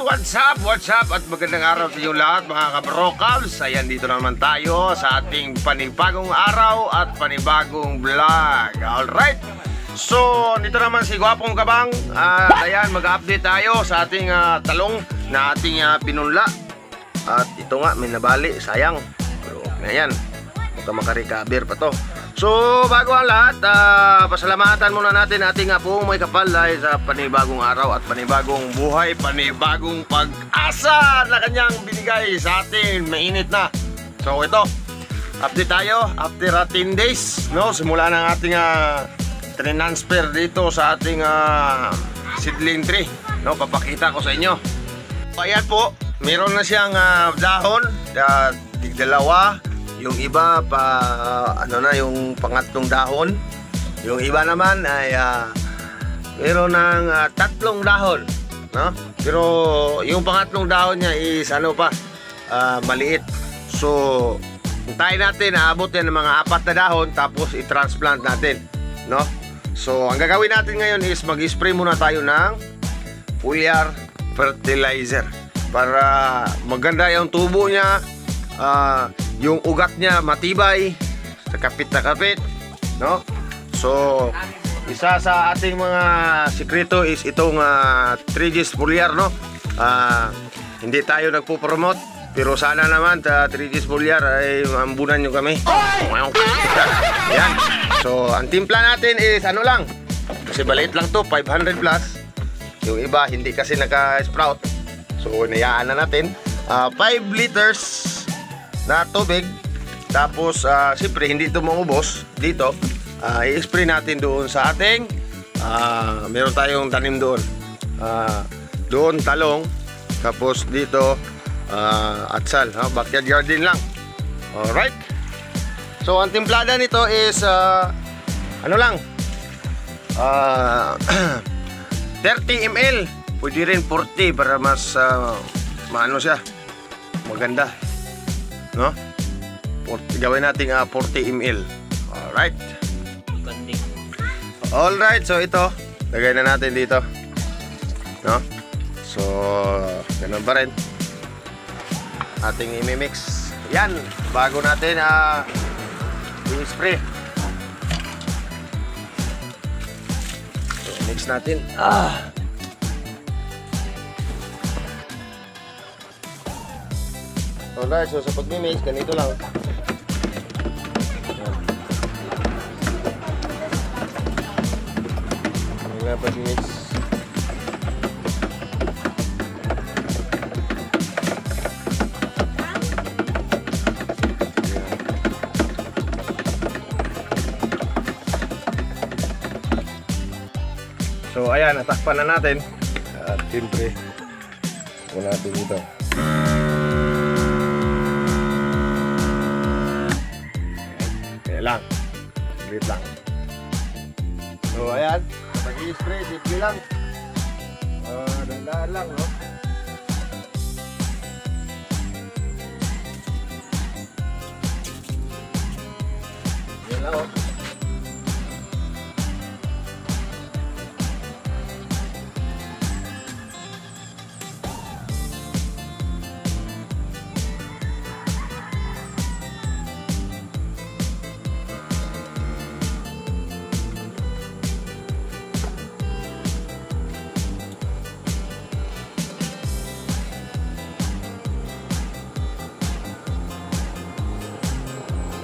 what's up? What's up? At magandang araw sa inyo lahat mga kabrokals. Ayan, dito naman tayo sa ating panibagong araw at panibagong vlog. Alright, so dito naman si Gwapong Kabang. Ayan, mag-update tayo sa ating talong na ating pinunla. At ito nga, may nabali, sayang. Pero okay na yan, baka makarecover pa to. So bago ang lahat, pasalamatan muna natin ating buong may kapal dahil sa panibagong araw at panibagong buhay, panibagong pag-asa na kanyang binigay sa atin. Mainit na. So ito, update tayo after 10 days, no? Simula ng ating transfer dito sa ating seedling tree, no? Papakita ko sa inyo. Ayan po, meron na siyang dahon, dalawa. Yung iba pa yung pangatlong dahon. Yung iba naman ay meron ng tatlong dahon, no? Pero yung pangatlong dahon niya is maliit. So hintayin natin, aabot yan ng mga 4 na dahon, tapos i-transplant natin, no? So ang gagawin natin ngayon is mag-spray muna tayo ng foliar fertilizer para maganda yung tubo niya, yung ugat niya matibay, kapit na kapit, no? So isa sa ating mga sikreto is itong 3G's foliar, no? Hindi tayo nagpo-promote, pero sana naman 3G's foliar ay mambunan nyo kami. Yan. So ang timpla natin is lang, kasi baliit lang to, 500 plus. Yung iba hindi kasi naka-sprout, so nayaan na natin 5 liters na tubig. Tapos siyempre hindi ito maubos dito, i-spray natin doon sa ating meron tayong tanim doon, doon talong, tapos dito atsal, backyard garden lang. Alright, so ang timplada nito is 30 ml, pwede rin 40 para mas maano siya, maganda, no? Gawin natin 40 ml. Alright. Alright, so ito lagay na natin dito, no? So ganun pa rin ating imimix. Yan, bago natin i-spray. So mix natin. Alright, so sa pag-mix, ganito lang. Pag-mix. So ayan, natakpan na natin. At siyempre muna natin dito. Kaya lang, saglit lang. So ayan, pag-i-spray, simple lang. Dandaan lang, no? Yan lang, oh.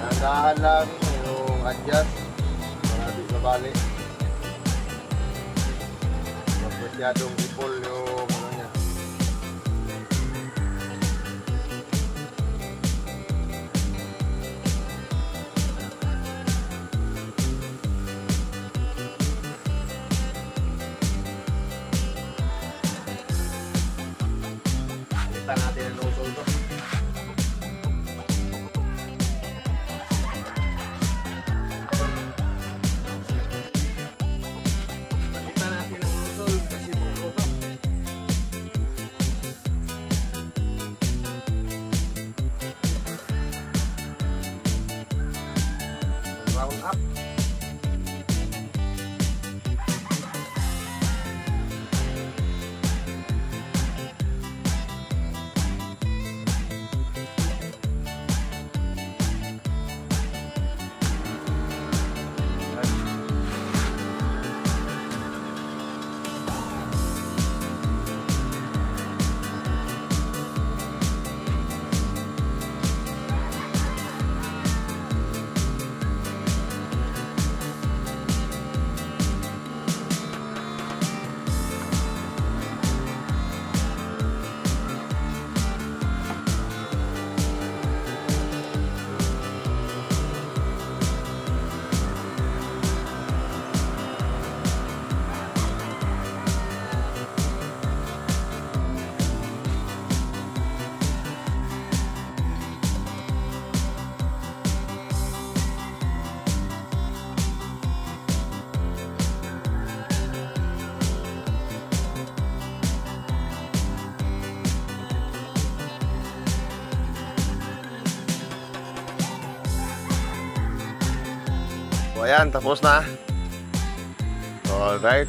Dandaan lang yung adjust, maraming mabali. Masyadong ipol yung ano niya. Kita natin ang nozzle to. So ayan, tapos na. Alright.